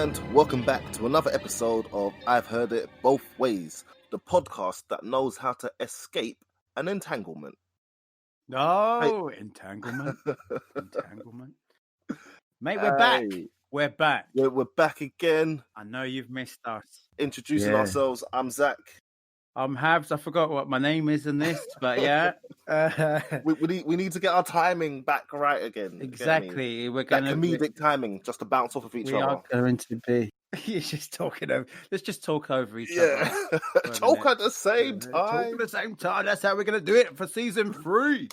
and welcome back to another episode of I've Heard It Both Ways, the podcast that knows how to escape an entanglement. No, entanglement. Mate, we're back. We're back. We're back again. I know you've missed us. Introducing ourselves, I'm Zach. I'm Habs. I forgot what my name is in this, but yeah. We need to get our timing back right again. Exactly. We're going to comedic timing just to bounce off of each other. We are going to be. You're just talking over. Let's just talk over each other. Talk at the same time. Talk at the same time. That's how we're going to do it for season 3.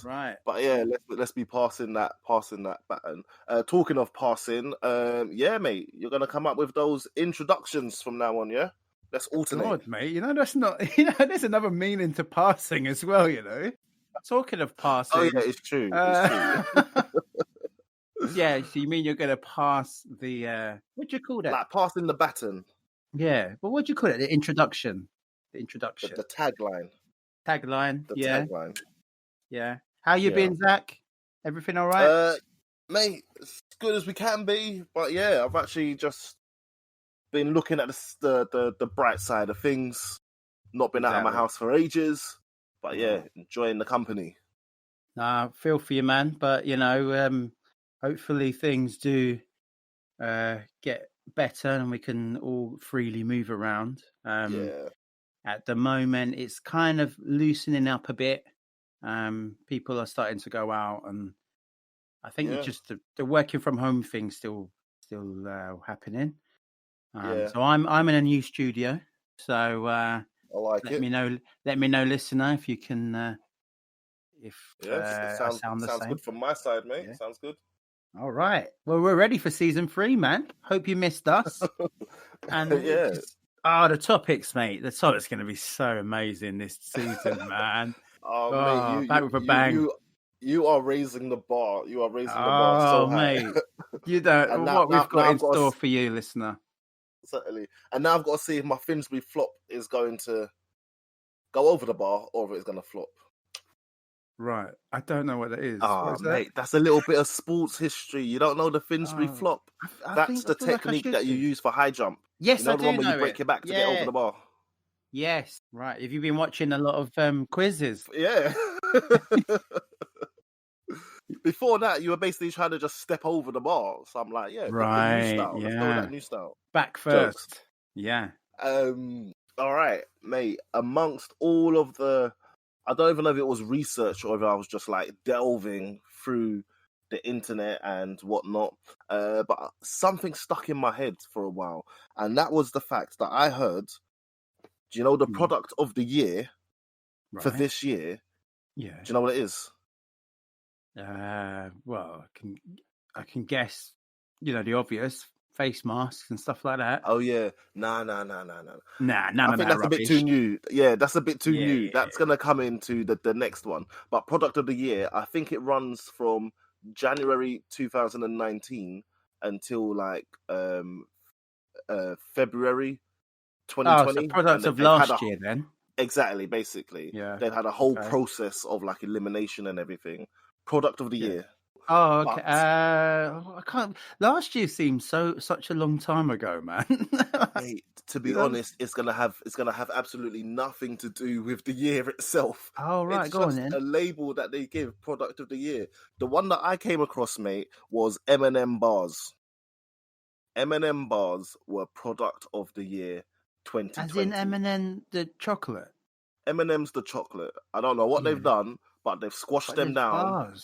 Right. But yeah, let's be passing that baton. Talking of passing, mate, you're going to come up with those introductions from now on, yeah? Let's alternate. God, mate, that's not. There's another meaning to passing as well. Talking of passing. Oh yeah, it's true. Yeah, so you mean you're going to pass the what do you call that? Like passing the baton. Yeah, but what do you call it? The introduction. The tagline. Tagline. Tagline. Yeah. How you been, Zach? Everything all right? Mate, as good as we can be. But yeah, I've actually just been looking at the bright side of things. Not been out of my house for ages, but yeah, enjoying the company. Feel for you, man. But hopefully things do get better and we can all freely move around. At the moment, it's kind of loosening up a bit. People are starting to go out, and I think it's just the working from home thing still happening. So I'm in a new studio. So I like it. Let me know, listener, if you can. Sounds good from my side, mate. Yeah. Sounds good. All right. Well, we're ready for season 3, man. Hope you missed us. And the topics, mate. The topic's going to be so amazing this season, man. Mate, back with a bang. You are raising the bar. You are raising the bar so high. Mate. You don't. We've got in store for you, listener. Certainly. And now I've got to see if my Finsbury flop is going to go over the bar or if it's going to flop. Right. I don't know what that is. Mate, that's a little bit of sports history. You don't know the Finsbury flop? That's the technique that you use for high jump. Yes, I do know the one where you break your back to get over the bar. Yes. Right. Have you been watching a lot of quizzes? Yeah. Before that, you were basically trying to just step over the bar. So I'm like, right, new style. Let's go with that new style. Back first. Jokes. Yeah. All right, mate. Amongst all of the, I don't even know if it was research or if I was just like delving through the internet and whatnot. But something stuck in my head for a while, and that was the fact that I heard. Do you know the product of the year for this year? Yeah. Do you know what it is? Well, I can guess, the obvious face masks and stuff like that. Oh yeah, no. I think that's a bit too new. Yeah, that's a bit too new. Yeah. That's gonna come into the next one. But product of the year, I think it runs from January 2019 until like February 2020. So products of last year then. Exactly, basically. Yeah. They've had a whole process of like elimination and everything. Product of the year. Oh, okay. I can't. Last year seems such a long time ago, man. Mate, to be honest, it's gonna have absolutely nothing to do with the year itself. Oh right, it's go just on then. A label that they give product of the year. The one that I came across, mate, was M&M bars. M&M bars were product of the year 2020. As in M&M the chocolate. M&M's the chocolate. I don't know what they've done, but they've squashed them down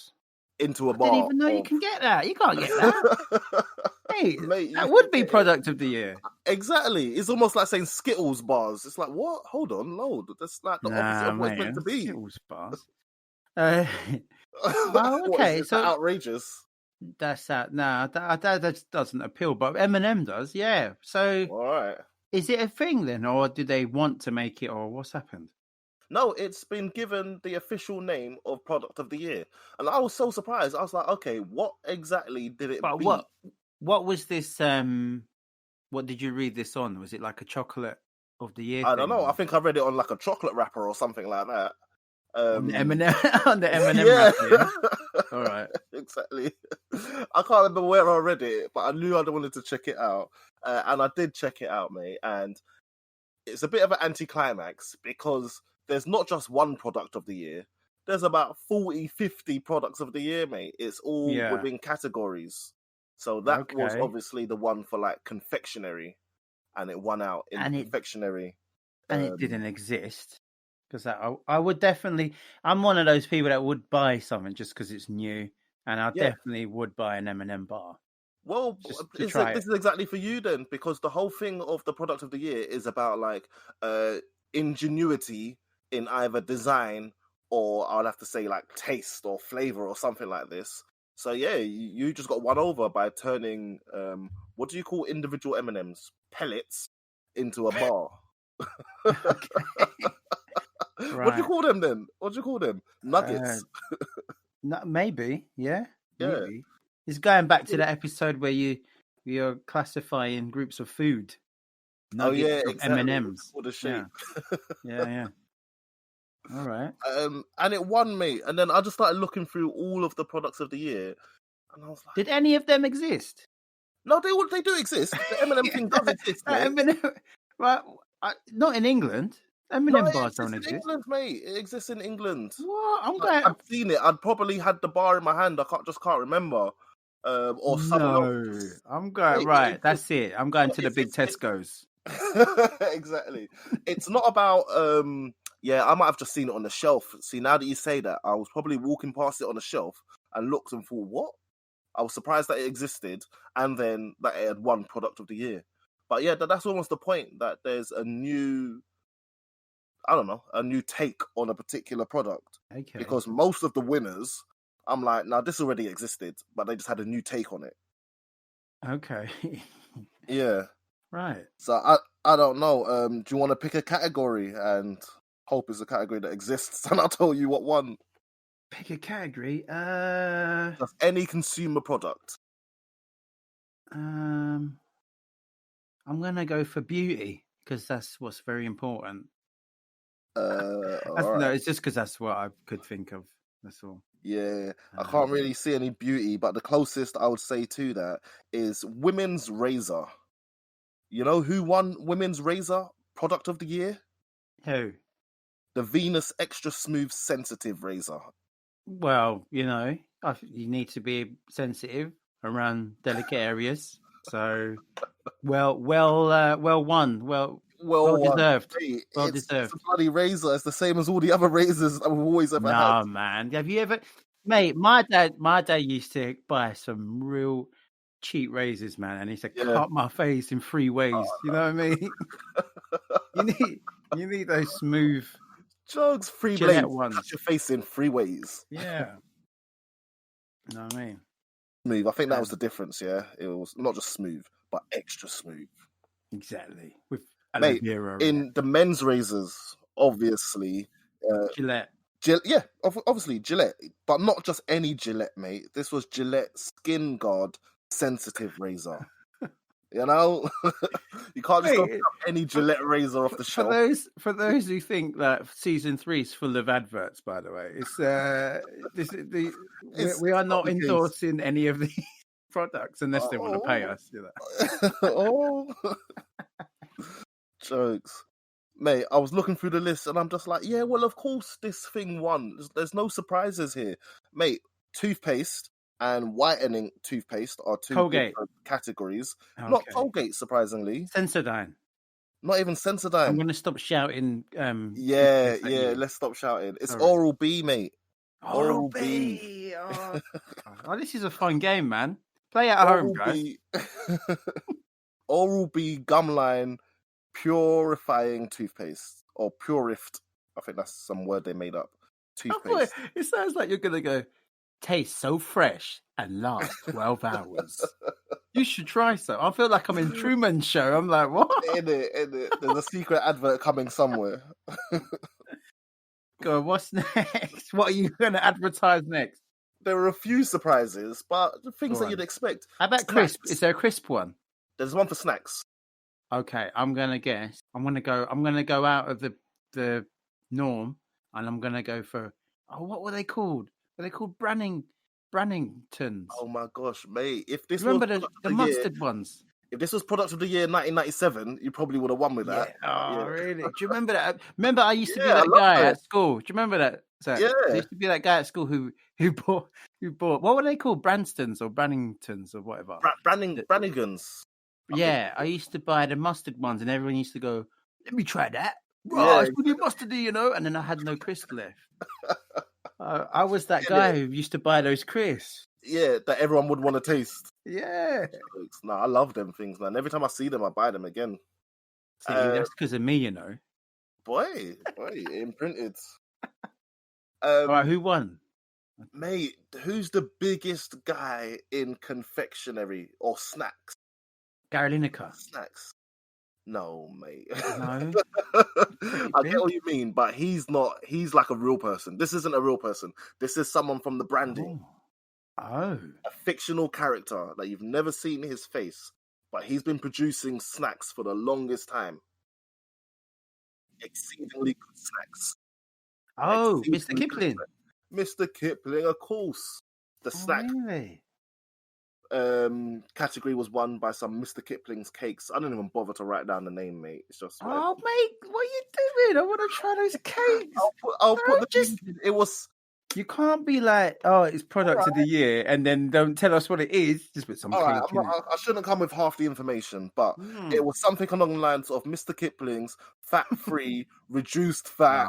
into a bar. I didn't even know you can get that. You can't get that. Hey, mate, that would be product of the year. Exactly. It's almost like saying Skittles bars. It's like, what? Hold on, no. That's like the opposite of what it's meant to be. Skittles bars. Well, okay, so outrageous. That's that. No, that doesn't appeal, but M&M does. Yeah. So, all right. Is it a thing then, or do they want to make it, or what's happened? No, it's been given the official name of product of the year, and I was so surprised. I was like, okay, what exactly did it? But be? What was this? What did you read this on? Was it like a chocolate of the year? I don't know. I think I read it on like a chocolate wrapper or something like that. On the M&M, on the M&M Yeah, wrapper, yeah? All right. exactly. I can't remember where I read it, but I knew I wanted to check it out, and I did check it out, mate. And it's a bit of an anticlimax because there's not just one product of the year. There's about 40, 50 products of the year, mate. It's all Yeah. within categories. So that was Okay. obviously the one for like confectionery, and it won out in And the it confectionery. and it didn't exist because I would definitely. I'm one of those people that would buy something just because it's new, and I Yeah. definitely would buy an M&M bar Well, just to try this it. is exactly for you then, because the whole thing of the product of the year is about like ingenuity in either design or I'll have to say like taste or flavor or something like this. So yeah, you just got won over by turning what do you call individual M&Ms? Pellets into a bar. Okay. What do you Right. call them then? What do you call them? Nuggets. Maybe, yeah, Yeah. maybe. It's going back to that episode where you're classifying groups of food, Oh nuggets yeah, of exactly. M&Ms. For the Yeah, shape. yeah. All right. And it won me. And then I just started looking through all of the products of the year, and I was like, Did any of them exist? no, they do exist. The M&M thing does exist, mate. M&M, right? Not in England. No, M&M it bars don't exists in exist. England, mate. It exists in England. What? I'm Like, going. I've seen it. I'd probably had the bar in my hand. I can't remember. Or someone else. No, I'm going. Mate, it Right, exists. that's it. I'm going But to the big Tesco's. exactly. It's not about yeah, I might have just seen it on the shelf. See, now that you say that, I was probably walking past it on the shelf and looked and thought, what? I was surprised that it existed and then that it had won product of the year. But yeah, that's almost the point, that there's a new take on a particular product. Okay. Because most of the winners, I'm like, now this already existed, but they just had a new take on it. Okay. Yeah. Right. So I don't know. Do you want to pick a category and hope it's a category that exists, and I'll tell you what won? Pick a category. Just any consumer product. I'm gonna go for beauty because that's what's very important. All No, right. it's just because that's what I could think of. That's all. Yeah, I can't really see any beauty, but the closest I would say to that is women's razor. You know who won women's razor product of the year? Who? The Venus Extra Smooth Sensitive Razor. Well, you need to be sensitive around delicate areas. So, well won. Well deserved. Hey, Well it's deserved. a bloody razor. It's the same as all the other razors that we've always ever had. No, man. Have you ever, mate? My dad used to buy some real cheap razors, man, and he said, "Cut my face in 3 ways." You know what I mean? you need those smooth Jugs, 3 Gillette blades, ones. cut your face in 3 ways. Yeah. You know what I mean? Smooth. I think that was the difference, yeah? It was not just smooth, but extra smooth. Exactly. With Mate, aloe vera. in the men's razors, obviously. Gillette. Yeah, obviously Gillette, but not just any Gillette, mate. This was Gillette Skin Guard Sensitive Razor. You know, you can't just go pick up any Gillette razor off the shelf. For those who think that season 3 is full of adverts, by the way, we are not endorsing any of the products unless they want to pay us. You know? Jokes. Mate, I was looking through the list and I'm just like, yeah, well, of course this thing won. There's no surprises here. Mate, toothpaste and whitening toothpaste are two Colgate different categories. Okay. Not Colgate, surprisingly. Sensodyne. Not even Sensodyne. I'm going to stop shouting. Yeah, let's stop shouting. It's Oral-B, mate. Oral-B. Oh, this is a fun game, man. Play it at home, guys. Oral-B Gumline Purifying Toothpaste, or Purift. I think that's some word they made up. Toothpaste. It sounds like you're going to go, taste so fresh and last 12 hours. You should try some. I feel like I'm in Truman Show. I'm like, what? In it. There's a secret advert coming somewhere. Go on, what's next? What are you going to advertise next? There are a few surprises, but the things that you'd expect. How about crisp? Is there a crisp one? There's one for snacks. Okay, I'm gonna guess. I'm gonna go out of the norm. and I'm gonna go for what were they called? Were they called Branningtons? Oh my gosh, mate! If this Do you was remember product the of the year, mustard ones? if this was product of the year 1997, you probably would have won with that. Yeah. Oh, Yeah, really? Do you remember that? Remember, I used to be yeah, I that love guy those. at school. Do you remember that? So I Yeah, used to be that guy at school who bought what were they called? Branstons or Branningtons or whatever. Brannigans. I think. Yeah, I used to buy the mustard ones, and everyone used to go, "Let me try that." Raw, Yeah, it's really mustardy, you know. And then I had no crisps left. I was that guy who used to buy those crisps. yeah, that everyone would want to taste. Yeah. No, I love them things, man. Every time I see them, I buy them again. See, that's because of me, you know. Boy, imprinted. All right, who won? Mate, who's the biggest guy in confectionery or snacks? Gary Lineker. Snacks. No, mate. No. Pretty I big. get what you mean, but he's not. He's like a real person. This isn't a real person. This is someone from the branding. Oh. A fictional character that you've never seen his face, but he's been producing snacks for the longest time. Exceedingly good snacks. Oh, Exceedingly Mr. good Kipling. snacks. Mr. Kipling, of course. The snack Really? category was won by some Mr. Kipling's cakes. I don't even bother to write down the name, mate. It's just whatever. Oh, mate, what are you doing? I want to try those cakes. I'll put the it was. You can't be like, oh, it's product of the year, and then don't tell us what it is. Just put some cake in it. I shouldn't come with half the information, but it was something along the lines of Mr. Kipling's fat-free, reduced fat,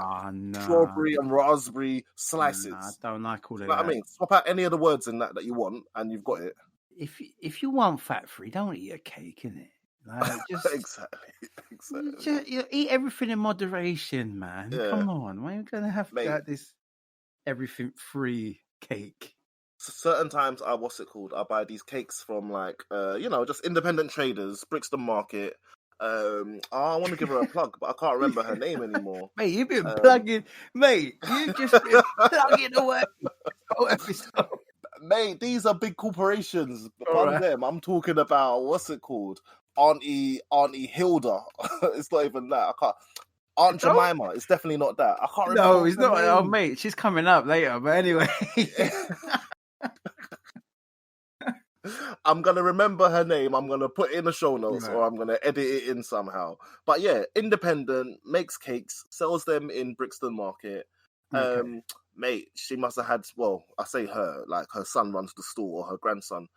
strawberry and raspberry slices. I don't like all of that. that. I mean, swap out any of the words in that you want, and you've got it. If you want fat-free, don't eat a cake, innit? Like, just exactly. You eat everything in moderation, man. Yeah. Come on, why are you gonna have like this everything free cake? Certain times I buy these cakes from like just independent traders, Brixton Market. I want to give her a plug, but I can't remember her name anymore. Mate, you've been plugging, mate. You've just been plugging away. Mate, these are big corporations. Fun them. I'm talking about what's it called? Auntie Hilda. It's not even that. I can't. Aunt Jemima. It's definitely not that. I can't remember. No, it's not. Oh, mate, she's coming up later. But anyway, I'm gonna remember her name. I'm gonna put it in the show notes, or I'm gonna edit it in somehow. But yeah, independent, makes cakes, sells them in Brixton Market. Okay. Mate, she must have had. Well, I say her, like her son runs the store, or her grandson.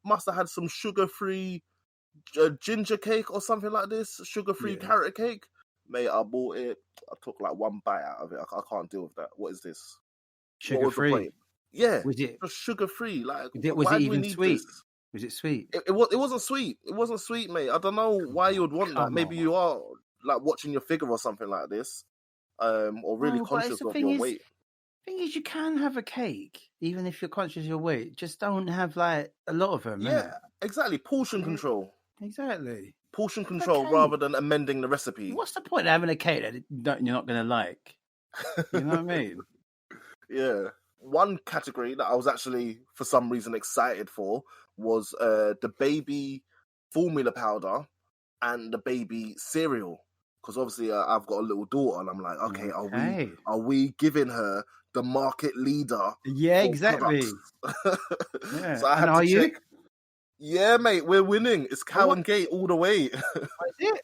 Must have had some sugar-free ginger cake or something like this. Sugar-free carrot cake. Mate, I bought it. I took like one bite out of it. I can't deal with that. What is this? Sugar-free. Yeah, was it just sugar-free? Like, was it even sweet? This? Was it sweet? It wasn't sweet. It wasn't sweet, mate. I don't know why you would want that. Maybe you are like watching your figure or something like this, or really conscious of your weight. Thing is, you can have a cake even if you're conscious of your weight. Just don't have like a lot of them. Yeah, exactly. Portion control. Exactly. Portion control rather than amending the recipe. What's the point of having a cake that you're not going to like? You know what I mean? Yeah. One category that I was actually, for some reason, excited for was the baby formula powder and the baby cereal. Because obviously I've got a little daughter, and I'm like, okay, are we giving her the market leader? Yeah, exactly. Yeah. So I had to check. Yeah, mate, we're winning. It's Cow and Gate all the way. What is it?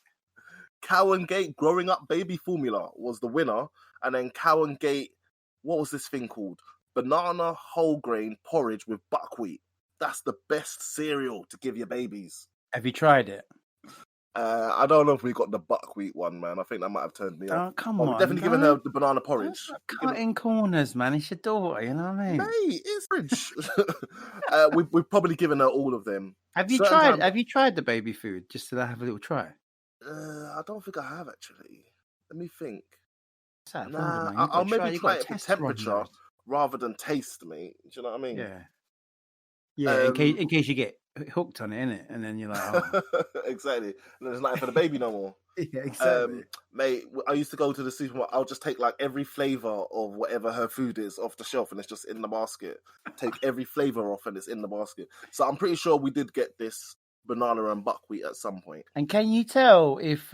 Cow and Gate Growing Up Baby Formula was the winner, and then Cow and Gate, what was this thing called? Banana whole grain porridge with buckwheat. That's the best cereal to give your babies. Have you tried it? I don't know if we got the buckwheat one, man. I think that might have turned me off. Oh, come on. Definitely giving her the banana porridge. Cutting corners, man. It's your daughter, you know what I mean? Mate, it's rich. We've probably given her all of them. Have you tried the baby food just to have a little try? I don't think I have, actually. Let me think. Nah, I'll maybe try it for temperature rather than taste, mate. Do you know what I mean? Yeah. Yeah, in case you get hooked on it, innit? And then you're like, oh. Exactly. And there's nothing for the baby no more. Yeah, exactly. Mate, I used to go to the supermarket. I'll just take like every flavour of whatever her food is off the shelf, and it's just in the basket. Take every flavour off, and it's in the basket. So I'm pretty sure we did get this banana and buckwheat at some point. And can you tell if